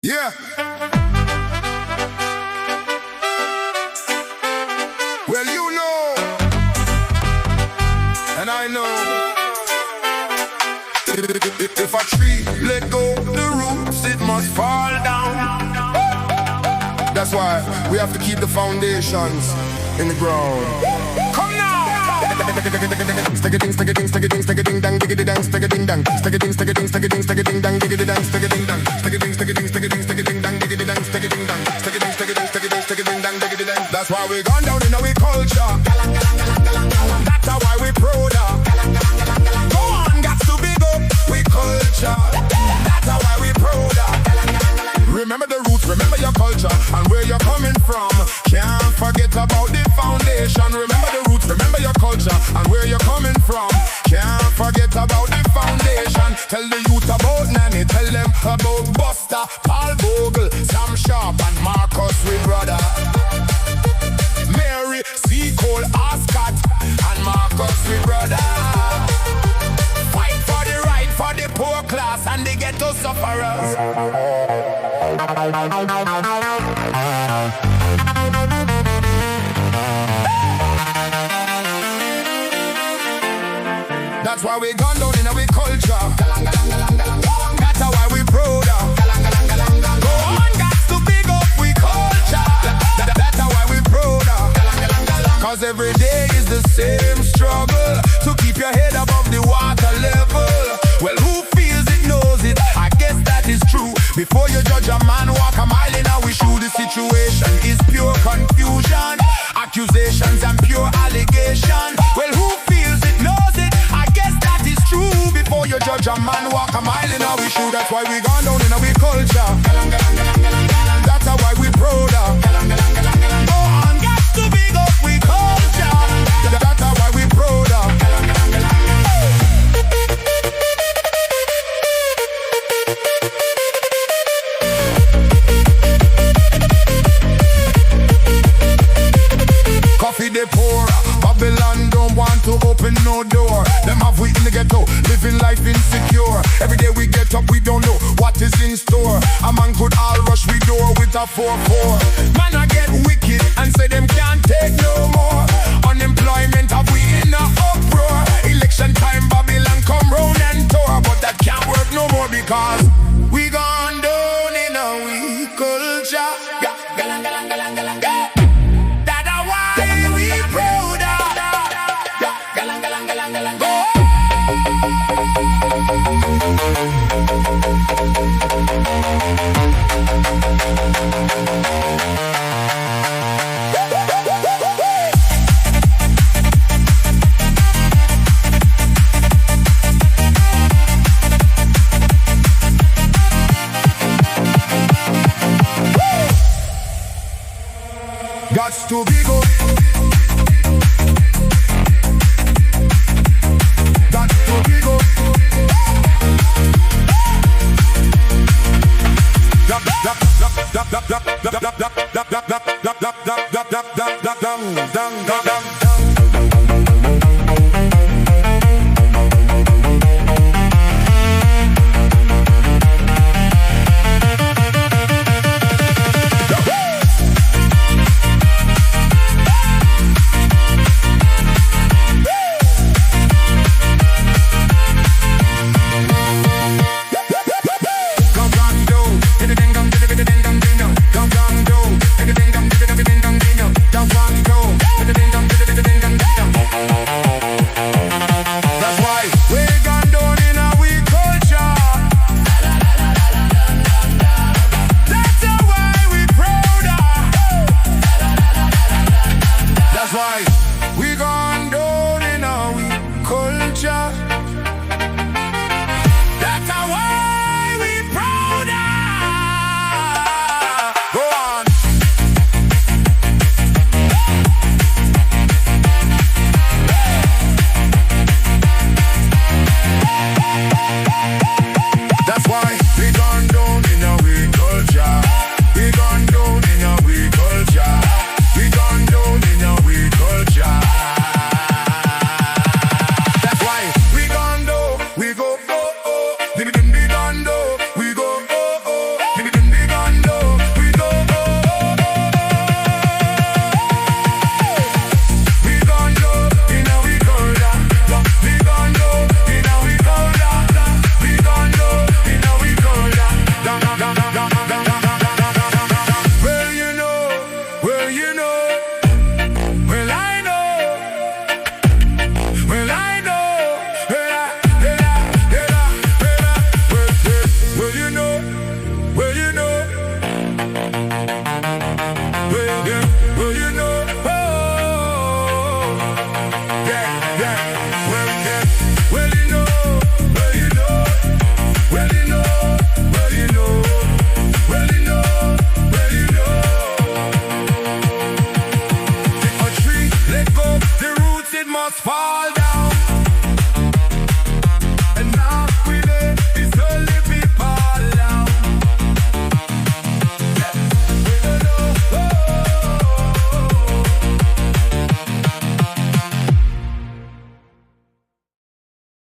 Yeah. Well, you know, and I know, if a tree let go the roots, it must fall down. That's why we have to keep the foundations in the ground. Come now! Stick a ding, stick a ding, stick a ding, stick a ding, dang, diggity dang, stick a ding dang, stick a ding, stick a ding, stick a ding, stick a ding, dang, diggity dang, stick a ding dang, stick a ding, stick a ding, stick a ding, stick a ding, dang, diggity dang, stick a ding dang, stick a ding, stick a ding, stick a ding, stick a ding, dang, diggity dang. That's why we gone down in our culture. That's why we proud of. Go on, got to big up we culture. That's why we proud of. Remember the roots, remember your culture and where you're coming from. Can't forget about the foundation. Remember the roots, remember your culture and where you're coming from. Can't forget about the foundation. Tell the youth about Nanny, tell them about Busta, Bogle, Sharpe and Marcus, we brother. Mary, Seacole, Arscott and Marcus, we brother. Fight for the right, for the poor class and the ghetto sufferers. That's why we gone down in our culture. That's why we proud of. Go on, got to big up we culture. That's why we proud of. Cause every day is the same struggle to keep your head above the water level. Well, who feels it knows it, I guess that is true. Before you judge a man, walk a mile in our shoe. The situation is pure confusion, accusations and pure allegation. Well, who feels it knows it, I guess that is true. Before you judge a man, walk a mile in our shoe. That's why we gone down in our culture. That's why we proud of. Go on, got to big up we culture. That's why we proud of. Coffee they pour, Babylon don't want to open no door. Them have we in the ghetto, living life insecure. Every day we get up, we don't know what is in store. A man could all rush we door with a 4-4. Man I get wicked and say them can't take no more. Unemployment have we in a uproar. Election time Babylon come round and tour. But that can't work no more because we gone down in a we culture. Galang, galang, galang, galang, galang. Gots to be good. Gots to be good. down, down.